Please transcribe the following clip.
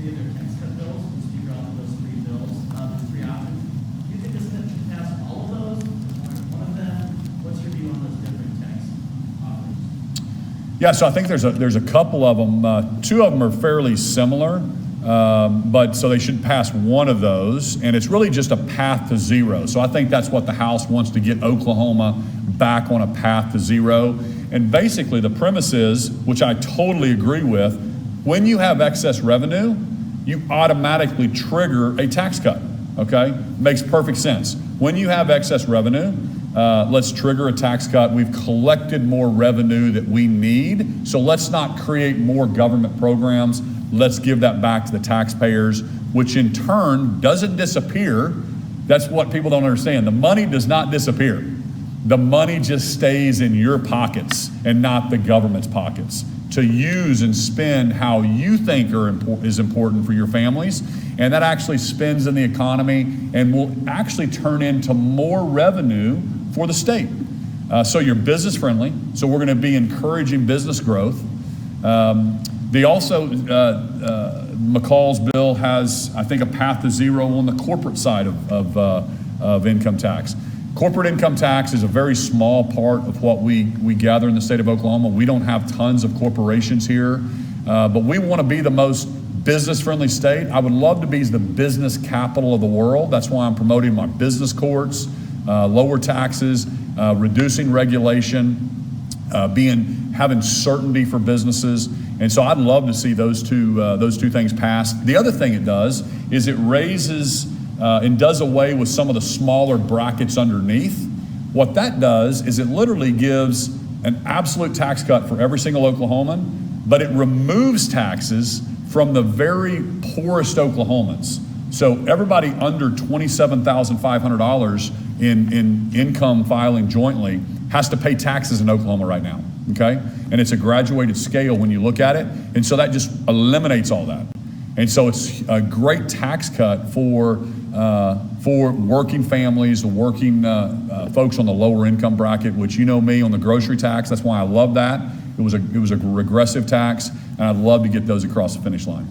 three of their tax cut bills, the speaker offered those three bills, three options. Do you think this should pass all of those, or one of them? What's your view on those different tax offers? Yeah, so I think there's a couple of them. Two of them are fairly similar, but so they should pass one of those, and it's really just a path to zero. So I think that's what the House wants to get Oklahoma back on a path to zero. And basically the premise is, which I totally agree with, when you have excess revenue, you automatically trigger a tax cut, okay? Makes perfect sense. When you have excess revenue, let's trigger a tax cut. We've collected more revenue that we need, so let's not create more government programs. Let's give that back to the taxpayers, which in turn doesn't disappear. That's what people don't understand. The money does not disappear. The money just stays in your pockets and not the government's pockets to use and spend how you think is important for your families. And that actually spends in the economy and will actually turn into more revenue for the state. So you're business friendly. So we're going to be encouraging business growth. McCall's bill has, I think, a path to zero on the corporate side of income tax. Corporate income tax is a very small part of what we gather in the state of Oklahoma. We don't have tons of corporations here, but we want to be the most business-friendly state. I would love to be the business capital of the world. That's why I'm promoting my business courts, lower taxes, reducing regulation, having certainty for businesses. And so I'd love to see those two things passed. The other thing it does is it raises and does away with some of the smaller brackets underneath. What that does is it literally gives an absolute tax cut for every single Oklahoman, but it removes taxes from the very poorest Oklahomans. So everybody under $27,500 in income filing jointly has to pay taxes in Oklahoma right now, okay? And it's a graduated scale when you look at it, and so that just eliminates all that. And so it's a great tax cut for working families, working folks on the lower income bracket, which you know me on the grocery tax. That's why I love that. It was a regressive tax, and I'd love to get those across the finish line.